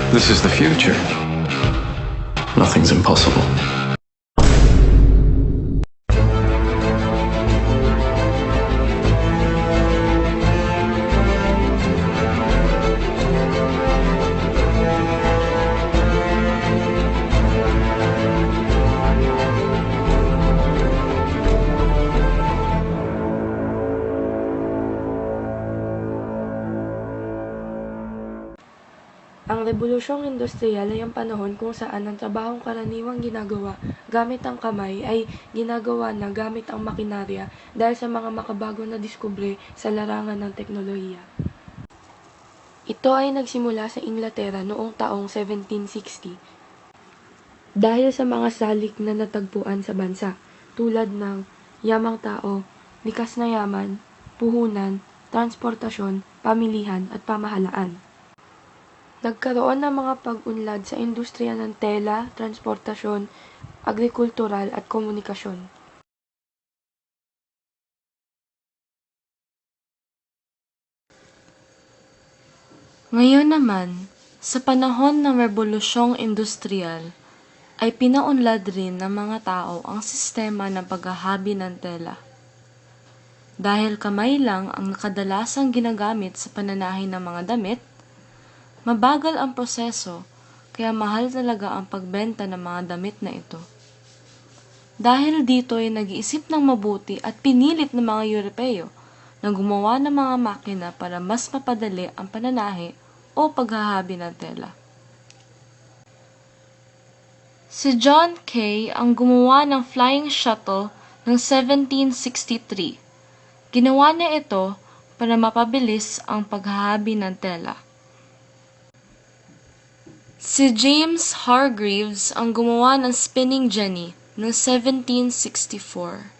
This is the future. Nothing's impossible. Ang rebolusyong industriyal ay ang panahon kung saan ang trabahong karaniwang ginagawa gamit ang kamay ay ginagawa na gamit ang makinarya dahil sa mga makabago na diskubre sa larangan ng teknolohiya. Ito ay nagsimula sa Inglaterra noong taong 1760 dahil sa mga salik na natagpuan sa bansa tulad ng yamang tao, likas na yaman, puhunan, transportasyon, pamilihan at pamahalaan. Nagkaroon ng mga pag-unlad sa industriya ng tela, transportasyon, agrikultural at komunikasyon. Ngayon naman, sa panahon ng Rebolusyong Industriyal, ay pinaunlad rin ng mga tao ang sistema ng paghahabi ng tela. Dahil kamay lang ang kadalasang ginagamit sa pananahi ng mga damit, mabagal ang proseso kaya mahal talaga ang pagbenta ng mga damit na ito. Dahil dito ay nag-iisip ng mabuti at pinilit ng mga Europeo na gumawa ng mga makina para mas mapadali ang pananahi o paghahabi ng tela. Si John Kay ang gumawa ng flying shuttle noong 1763. Ginawa niya ito para mapabilis ang paghahabi ng tela. Si James Hargreaves ang gumawa ng spinning jenny noong 1764.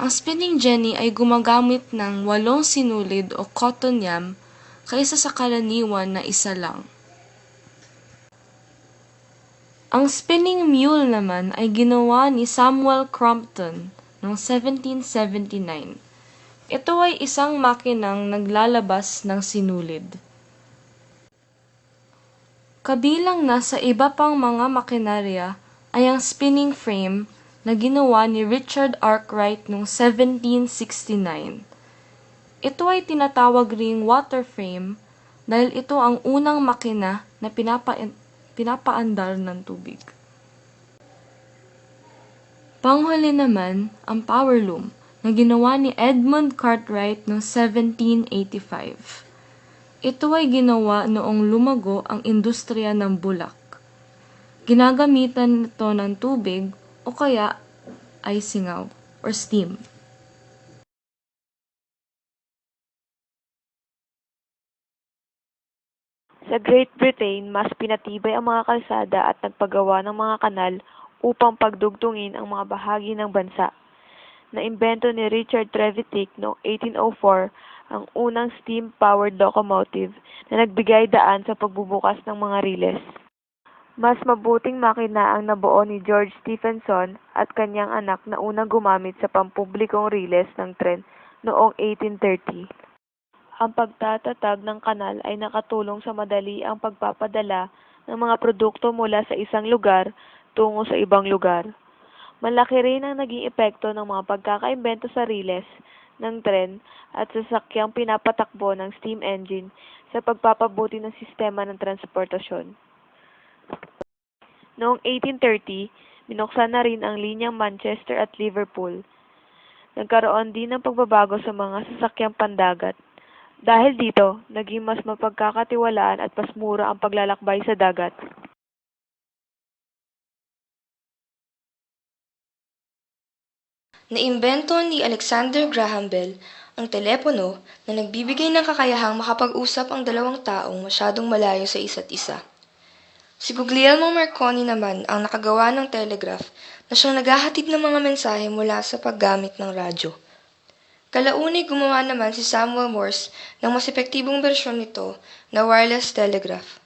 Ang spinning jenny ay gumagamit ng 8 sinulid o cotton yam kaysa sa karaniwan na isa lang. Ang spinning mule naman ay ginawa ni Samuel Crompton noong 1779. Ito ay isang makinang naglalabas ng sinulid. Kabilang na sa iba pang mga makinarya ay ang spinning frame na ginawa ni Richard Arkwright noong 1769. Ito ay tinatawag ring water frame dahil ito ang unang makina na pinapaandar ng tubig. Panghuli naman ang power loom na ginawa ni Edmund Cartwright noong 1785. Ito ay ginawa noong lumago ang industriya ng bulak. Ginagamitan ito ng tubig o kaya ay singaw or steam. Sa Great Britain, mas pinatibay ang mga kalsada at nagpagawa ng mga kanal upang pagdugtungin ang mga bahagi ng bansa. Naimbento ni Richard Trevithick noong 1804 ang unang steam-powered locomotive na nagbigay daan sa pagbubukas ng mga riles. Mas mabuting makina ang nabuo ni George Stephenson at kanyang anak na unang gumamit sa pampublikong riles ng tren noong 1830. Ang pagtatatag ng kanal ay nakatulong sa madali ang pagpapadala ng mga produkto mula sa isang lugar tungo sa ibang lugar. Malaki rin ang naging epekto ng mga pagkakaimbento sa riles ng tren at sasakyang pinapatakbo ng steam engine sa pagpapabuti ng sistema ng transportasyon. Noong 1830, binuksan na rin ang linyang Manchester at Liverpool. Nagkaroon din ng pagbabago sa mga sasakyang pandagat. Dahil dito, naging mas mapagkakatiwalaan at mas mura ang paglalakbay sa dagat. Naimbento ni Alexander Graham Bell ang telepono na nagbibigay ng kakayahang makapag-usap ang dalawang taong masyadong malayo sa isa't isa. Si Guglielmo Marconi naman ang nakagawa ng telegraph na siyang naghahatid ng mga mensahe mula sa paggamit ng radyo. Kalaunay gumawa naman si Samuel Morse ng mas epektibong bersyon nito na wireless telegraph.